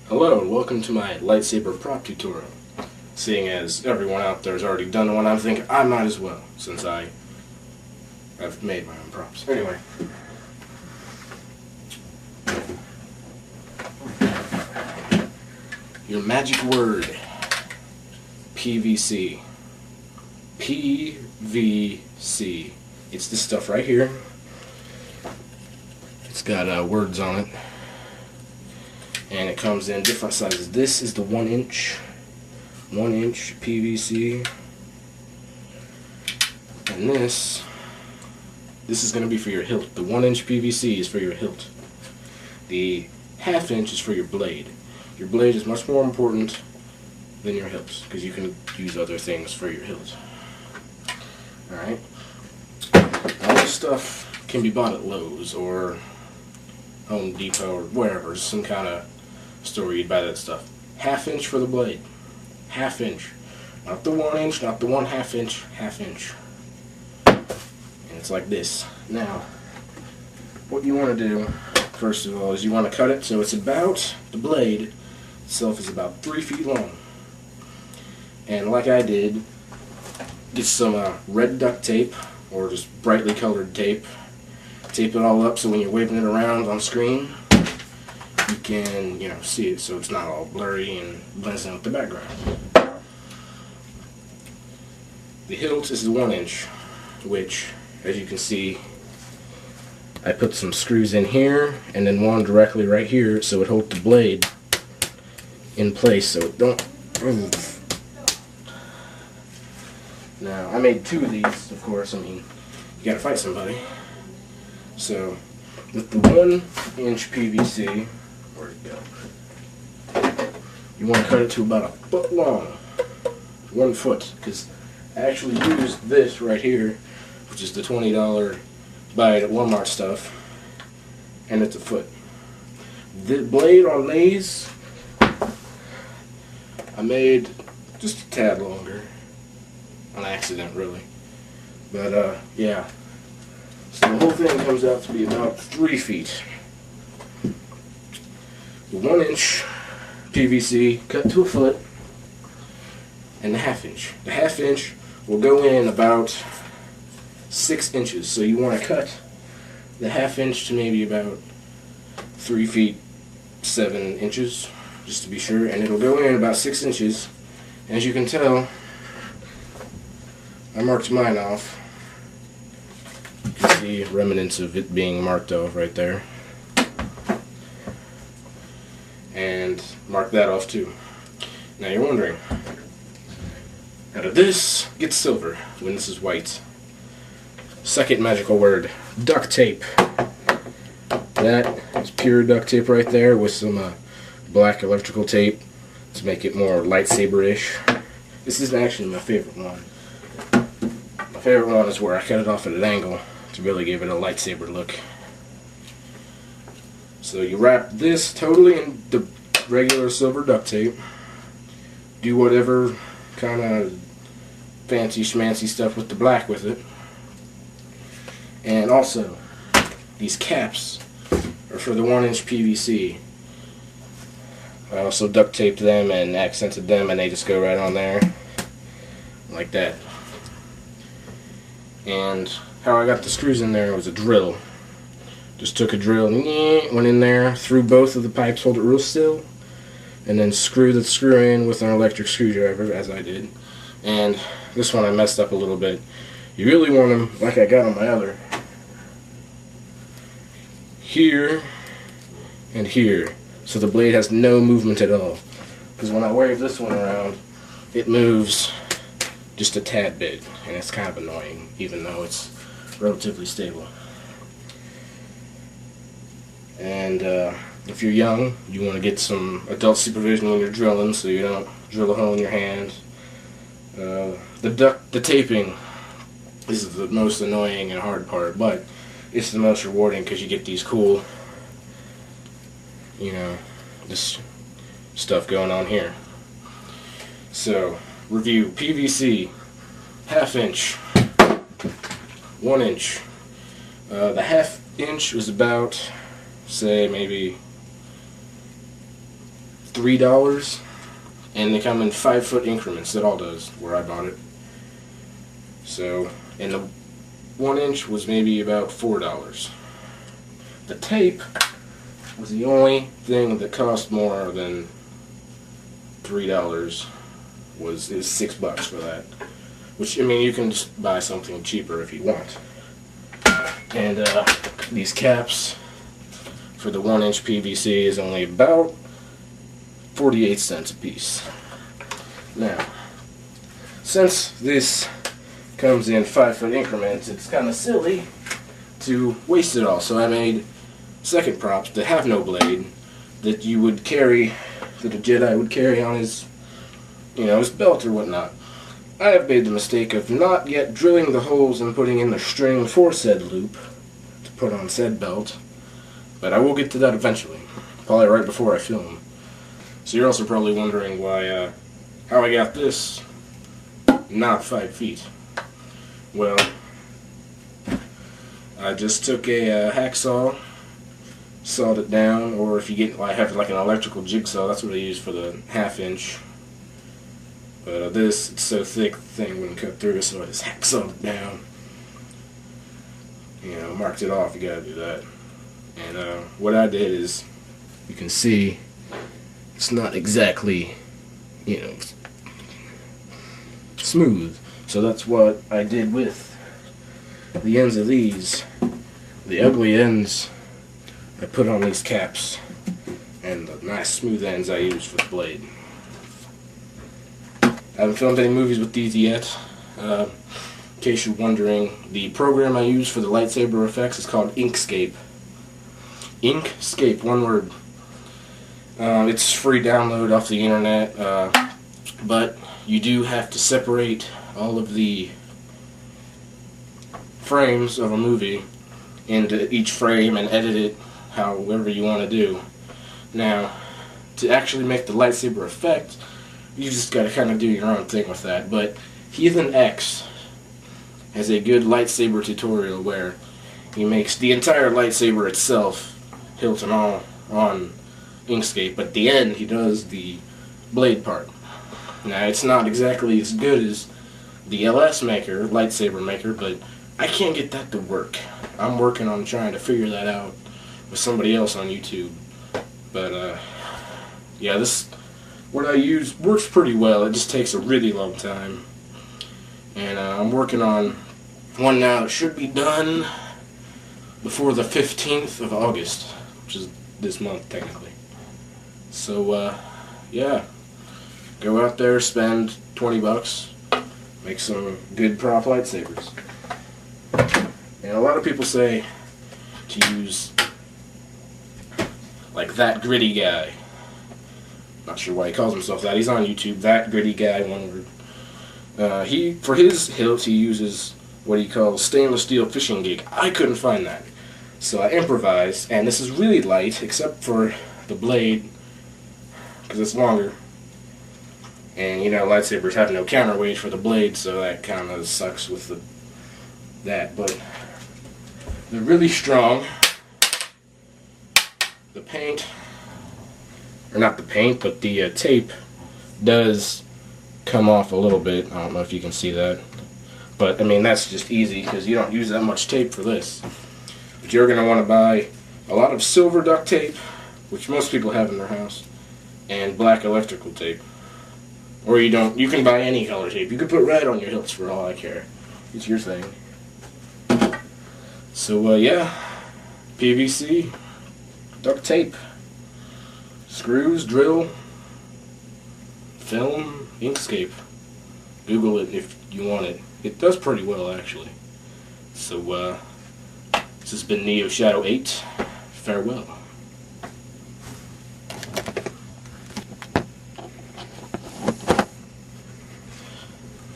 Hello and welcome to my lightsaber prop tutorial. Seeing as everyone out there has already done one, I'm thinking I might as well, since I've made my own props. Anyway. Your magic word. PVC. PVC. It's this stuff right here. It's got words on it. And it comes in different sizes. This is the 1 inch PVC, and this is going to be for your hilt. The 1 inch PVC is for your hilt. The 1/2 inch is for your blade. Your blade is much more important than your hilt because you can use other things for your hilt. Alright? All this stuff can be bought at Lowe's or Home Depot or wherever, some kind of store you'd buy that stuff. 1/2 inch for the blade. 1/2 inch. Not the 1 inch, not the 1/2 inch, 1/2 inch. And it's like this. Now, what you want to do, first of all, is you want to cut it so it's about, the blade itself is about 3 feet long. And like I did, get some red duct tape, or just brightly colored tape. Tape it all up so when you're waving it around on screen, you can, see it so it's not all blurry and blends in with the background. The hilt is the 1 inch, which, as you can see, I put some screws in here and then one directly right here so it holds the blade in place so it don't move. Now, I made 2 of these, of course. I mean, you gotta fight somebody. So, with the 1 inch PVC, where'd it go? You want to cut it to about 1 foot long. 1 foot, because I actually used this right here, which is the $20 buy it at Walmart stuff, and it's 1 foot. The blade on these, I made just a tad longer, on accident really, but yeah. So the whole thing comes out to be about 3 feet. The 1 inch PVC cut to 1 foot, and the 1/2 inch. The 1/2 inch will go in about 6 inches. So you want to cut the 1/2 inch to maybe about 3 feet 7 inches, just to be sure, and it'll go in about 6 inches. As you can tell, I marked mine off. You can see remnants of it being marked off right there. And mark that off too. Now you're wondering, how did this get silver when this is white? Second magical word, duct tape. That is pure duct tape right there with some black electrical tape to make it more lightsaber-ish. This isn't actually my favorite one. My favorite one is where I cut it off at an angle to really give it a lightsaber look. So you wrap this totally in the regular silver duct tape. Do whatever kind of fancy schmancy stuff with the black with it. And also, these caps are for the 1 inch PVC. I also duct taped them and accented them, and they just go right on there like that. And how I got the screws in there was a drill. Just took a drill and went in there, threw both of the pipes, hold it real still, and then screw the screw in with an electric screwdriver, as I did. And this one I messed up a little bit. You really want them, like I got on my other, here and here, so the blade has no movement at all. Because when I wave this one around, it moves just a tad bit, and it's kind of annoying, even though it's relatively stable. And if you're young, you want to get some adult supervision when you're drilling, so you don't drill a hole in your hand. The taping is the most annoying and hard part, but it's the most rewarding because you get these cool, this stuff going on here. So, review: PVC, 1/2 inch, 1 inch. The 1/2 inch was about, say, maybe $3, and they come in 5-foot increments. That all does, where I bought it. So, and the 1-inch was maybe about $4. The tape was the only thing that cost more than $3. It was $6 for that. Which, I mean, you can just buy something cheaper if you want. And these caps for the 1-inch PVC is only about 48 cents a piece. Now, since this comes in 5-foot increments, it's kind of silly to waste it all. So I made second props that have no blade, that you would carry, that a Jedi would carry on his, his belt or whatnot. I have made the mistake of not yet drilling the holes and putting in the string for said loop to put on said belt, but I will get to that eventually, probably right before I film. So you're also probably wondering why, how I got this not 5 feet. Well, I just took a hacksaw, sawed it down, or if you get, I have like an electrical jigsaw, that's what I use for the 1/2 inch. But this, it's so thick, the thing wouldn't cut through, so I just hacksawed it down. Marked it off, you gotta do that. And what I did is, you can see, it's not exactly, smooth. So that's what I did with the ends of these. The ugly ends I put on these caps, and the nice smooth ends I use for the blade. I haven't filmed any movies with these yet. In case you're wondering, the program I use for the lightsaber effects is called Inkscape. Inkscape, one word. It's free download off the internet, but you do have to separate all of the frames of a movie into each frame and edit it however you want to do. Now, to actually make the lightsaber effect, you just gotta kind of do your own thing with that. But Heathen X has a good lightsaber tutorial where he makes the entire lightsaber itself, hilt and all, on Inkscape, but at the end he does the blade part. Now, it's not exactly as good as the LS maker, lightsaber maker, but I can't get that to work. I'm working on trying to figure that out with somebody else on YouTube. But yeah, this, what I use works pretty well. It just takes a really long time. And I'm working on one now that should be done before the 15th of August, which is this month technically. So yeah, go out there, spend 20 bucks, make some good prop lightsabers. And a lot of people say to use like That Gritty Guy. Not sure why he calls himself that. He's on YouTube. That Gritty Guy, one word. For his hilt, he uses what he calls stainless steel fishing gig. I couldn't find that, so I improvised. And this is really light, except for the blade, because it's longer. And lightsabers have no counterweight for the blade, so that kind of sucks with that. But they're really strong. The paint, or not the paint, but the tape does come off a little bit. I don't know if you can see that, but I mean that's just easy because you don't use that much tape for this. But you're going to want to buy a lot of silver duct tape, which most people have in their house, and black electrical tape. Or you can buy any color tape. You can put red on your hilts for all I care. It's your thing. So yeah, PVC, duct tape, screws, drill, film, Inkscape. Google it if you want it. It does pretty well actually. So this has been Neo Shadow 8. Farewell.